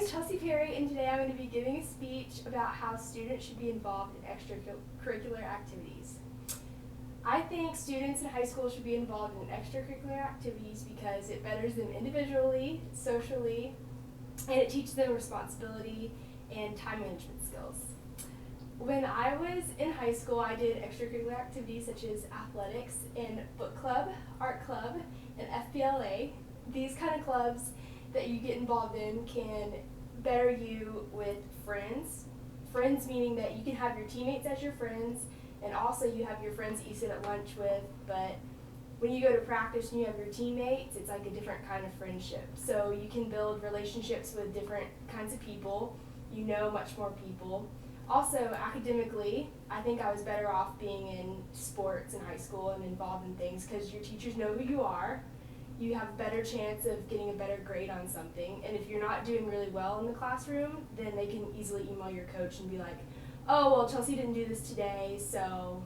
is Chelsea Perry, and today I'm going to be giving a speech about how students should be involved in extracurricular activities. I think students in high school should be involved in extracurricular activities because it betters them individually, socially, and it teaches them responsibility and time management skills. When I was in high school, I did extracurricular activities such as athletics and book club, art club, and FBLA. These kind of clubs that you get involved in can better you with friends. Friends meaning that you can have your teammates as your friends, and also you have your friends that you sit at lunch with, but when you go to practice and you have your teammates, it's like a different kind of friendship. So you can build relationships with different kinds of people. You know much more people. Also, academically, I think I was better off being in sports in high school and involved in things because your teachers know who you are. You have a better chance of getting a better grade on something. And if you're not doing really well in the classroom, then they can easily email your coach and be like, oh, well, Chelsea didn't do this today, so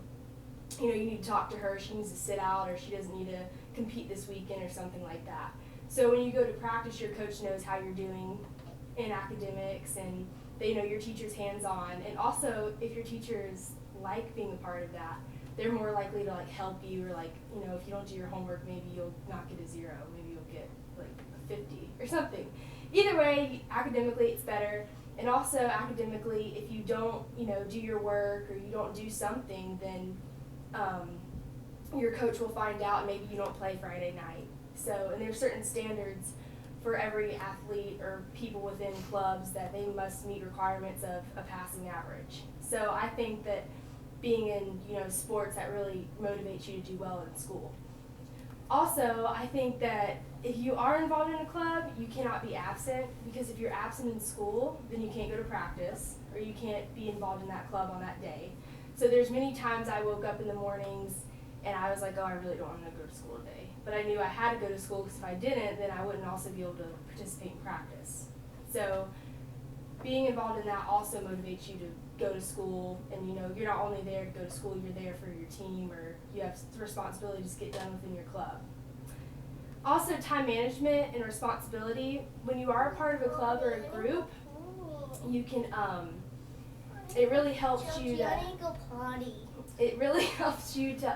you need to talk to her. She needs to sit out, or she doesn't need to compete this weekend or something like that. So when you go to practice, your coach knows how you're doing in academics, and they know your teacher's hands-on. And also, if your teachers like being a part of that, they're more likely to help you, or if you don't do your homework, maybe you'll not get a 0, maybe you'll get a 50 or something. Either way, academically it's better. And also academically, if you don't do your work, or you don't do something, then your coach will find out, and maybe you don't play Friday night. So, and there's certain standards for every athlete or people within clubs that they must meet requirements of a passing average. So I think that being in sports, that really motivates you to do well in school. Also, I think that if you are involved in a club, you cannot be absent, because if you're absent in school, then you can't go to practice, or you can't be involved in that club on that day. So there's many times I woke up in the mornings and I was like, oh, I really don't want to go to school today. But I knew I had to go to school, because if I didn't, then I wouldn't also be able to participate in practice. So being involved in that also motivates you to go to school, and you're not only there to go to school, you're there for your team, or you have responsibilities to get done within your club. Also, time management and responsibility. When you are a part of a club or a group, you can it really helps you to it really helps you to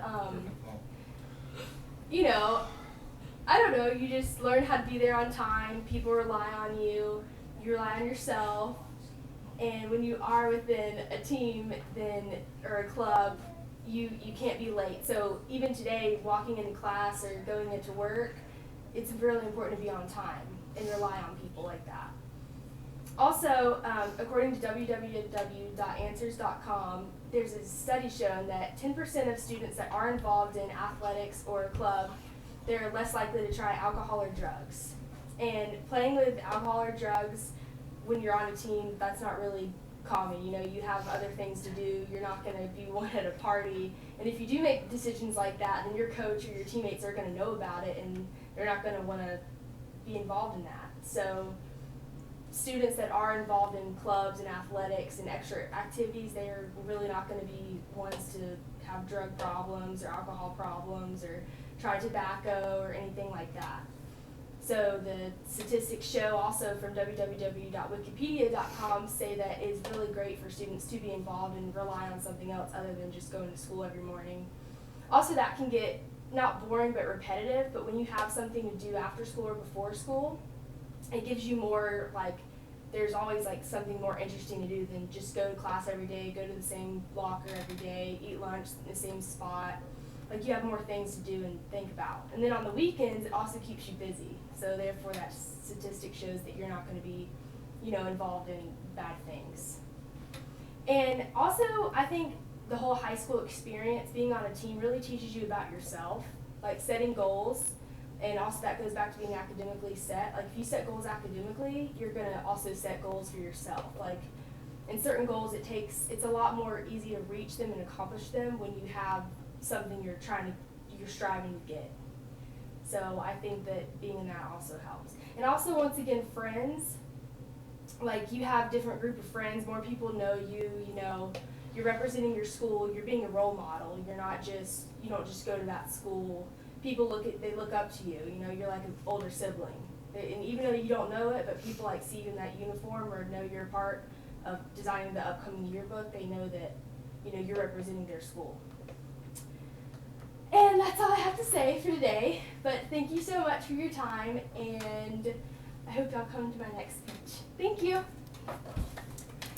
I don't know, you just learn how to be there on time. People rely on you, you rely on yourself. And when you are within a team or a club, you can't be late. So even today, walking into class or going into work, it's really important to be on time and rely on people like that. Also, according to www.answers.com, there's a study showing that 10% of students that are involved in athletics or a club, they're less likely to try alcohol or drugs. And playing with alcohol or drugs when you're on a team, that's not really common. You have other things to do. You're not going to be one at a party. And if you do make decisions like that, then your coach or your teammates are going to know about it, and they're not going to want to be involved in that. So students that are involved in clubs and athletics and extra activities, they are really not going to be ones to have drug problems or alcohol problems or try tobacco or anything like that. So the statistics show also from www.wikipedia.com say that it's really great for students to be involved and rely on something else other than just going to school every morning. Also, that can get not boring but repetitive, but when you have something to do after school or before school, it gives you more, there's always something more interesting to do than just go to class every day, go to the same locker every day, eat lunch in the same spot. You have more things to do and think about. And then on the weekends, it also keeps you busy. So therefore, that statistic shows that you're not going to be, involved in bad things. And also, I think the whole high school experience, being on a team, really teaches you about yourself, setting goals. And also that goes back to being academically set. If you set goals academically, you're going to also set goals for yourself. In certain goals, it's a lot more easy to reach them and accomplish them when you have something you're striving to get. So I think that being in that also helps. And also, once again, friends. You have different group of friends, more people know you, you're representing your school, you're being a role model. You don't just go to that school. People look up to you, you're like an older sibling. And even though you don't know it, but people like see you in that uniform or know you're part of designing the upcoming yearbook, they know that, you know, you're representing their school. And that's all I have to say for today, but thank you so much for your time, and I hope y'all come to my next speech. Thank you.